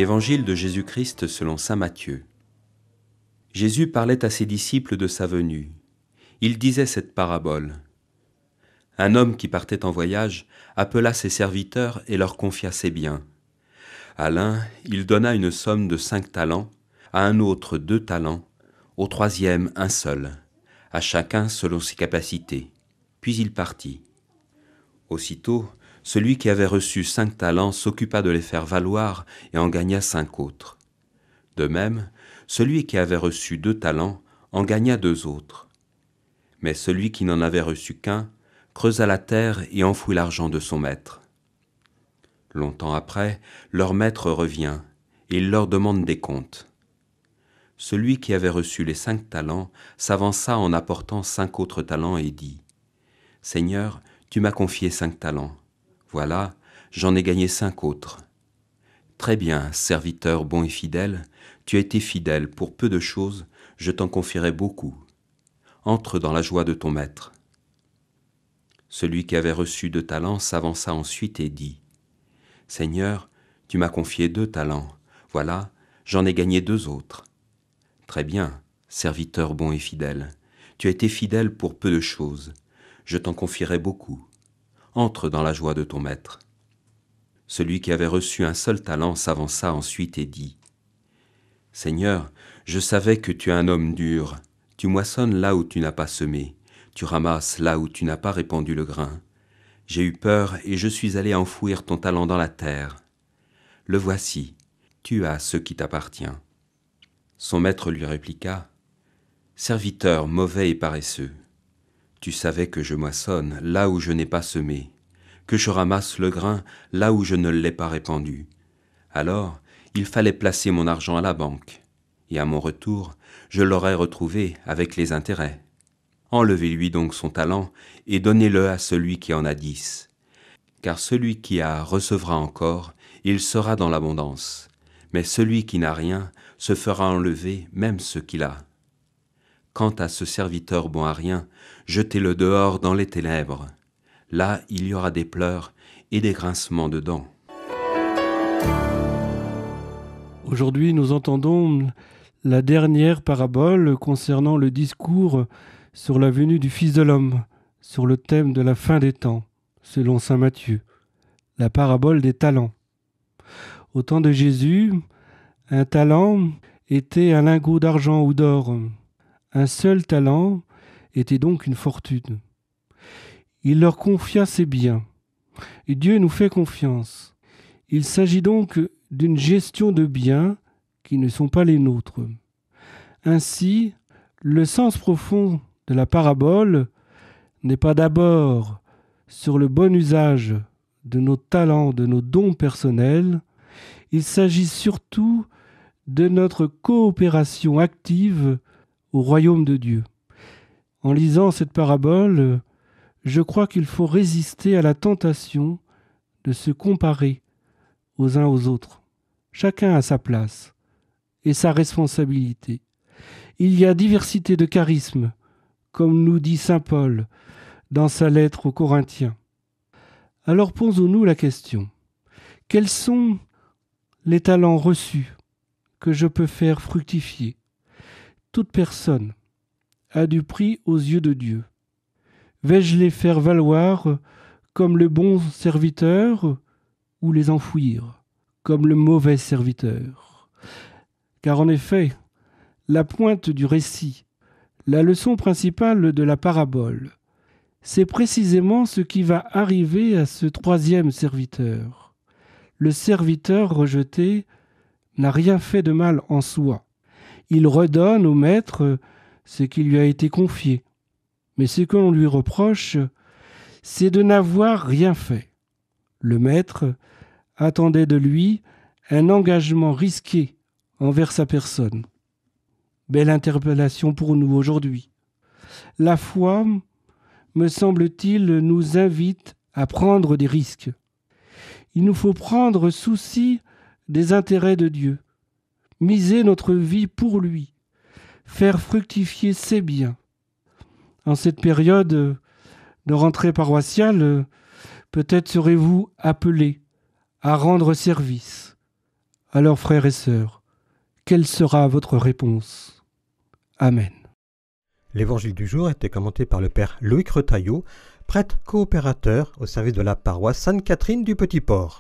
Évangile de Jésus-Christ selon saint Matthieu. Jésus parlait à ses disciples de sa venue. Il disait cette parabole. Un homme qui partait en voyage appela ses serviteurs et leur confia ses biens. À l'un, il donna une somme de 5 talents, à un autre 2 talents, au troisième un seul, à chacun selon ses capacités. Puis il partit. Aussitôt, celui qui avait reçu 5 talents s'occupa de les faire valoir et en gagna 5 autres. De même, celui qui avait reçu 2 talents en gagna 2 autres. Mais celui qui n'en avait reçu qu'un creusa la terre et enfouit l'argent de son maître. Longtemps après, leur maître revient et il leur demande des comptes. Celui qui avait reçu les 5 talents s'avança en apportant 5 autres talents et dit « Seigneur, tu m'as confié 5 talents. Voilà, j'en ai gagné 5 autres. Très bien, serviteur bon et fidèle, tu as été fidèle pour peu de choses, je t'en confierai beaucoup. Entre dans la joie de ton maître. » Celui qui avait reçu 2 talents s'avança ensuite et dit « Seigneur, tu m'as confié 2 talents. Voilà, j'en ai gagné 2 autres. Très bien, serviteur bon et fidèle, tu as été fidèle pour peu de choses, je t'en confierai beaucoup. Entre dans la joie de ton maître. » Celui qui avait reçu un seul talent s'avança ensuite et dit « Seigneur, je savais que tu es un homme dur, tu moissonnes là où tu n'as pas semé, tu ramasses là où tu n'as pas répandu le grain. J'ai eu peur et je suis allé enfouir ton talent dans la terre. Le voici, tu as ce qui t'appartient. » Son maître lui répliqua « Serviteur mauvais et paresseux, tu savais que je moissonne là où je n'ai pas semé, que je ramasse le grain là où je ne l'ai pas répandu. Alors, il fallait placer mon argent à la banque, et à mon retour, je l'aurais retrouvé avec les intérêts. Enlevez-lui donc son talent et donnez-le à celui qui en a 10. Car celui qui a recevra encore, il sera dans l'abondance, mais celui qui n'a rien se fera enlever même ce qu'il a. Quant à ce serviteur bon à rien, jetez-le dehors dans les ténèbres. Là, il y aura des pleurs et des grincements de dents. Aujourd'hui, nous entendons la dernière parabole concernant le discours sur la venue du Fils de l'homme, sur le thème de la fin des temps, selon saint Matthieu, la parabole des talents. Au temps de Jésus, un talent était un lingot d'argent ou d'or. Un seul talent était donc une fortune. Il leur confia ses biens. Et Dieu nous fait confiance. Il s'agit donc d'une gestion de biens qui ne sont pas les nôtres. Ainsi, le sens profond de la parabole n'est pas d'abord sur le bon usage de nos talents, de nos dons personnels. Il s'agit surtout de notre coopération active au royaume de Dieu. En lisant cette parabole, je crois qu'il faut résister à la tentation de se comparer aux uns aux autres. Chacun a sa place et sa responsabilité. Il y a diversité de charismes, comme nous dit saint Paul dans sa lettre aux Corinthiens. Alors posons-nous la question. Quels sont les talents reçus que je peux faire fructifier? Toute personne a du prix aux yeux de Dieu. Vais-je les faire valoir comme le bon serviteur ou les enfouir comme le mauvais serviteur? Car en effet, la pointe du récit, la leçon principale de la parabole, c'est précisément ce qui va arriver à ce troisième serviteur. Le serviteur rejeté n'a rien fait de mal en soi. Il redonne au maître ce qui lui a été confié. Mais ce que l'on lui reproche, c'est de n'avoir rien fait. Le maître attendait de lui un engagement risqué envers sa personne. Belle interpellation pour nous aujourd'hui. La foi, me semble-t-il, nous invite à prendre des risques. Il nous faut prendre souci des intérêts de Dieu, miser notre vie pour lui, faire fructifier ses biens. En cette période de rentrée paroissiale, peut-être serez-vous appelés à rendre service, Alors, frères et sœurs, quelle sera votre réponse? Amen. L'évangile du jour était commenté par le père Loïc Retailleau, prêtre coopérateur au service de la paroisse Sainte-Catherine du Petit-Port.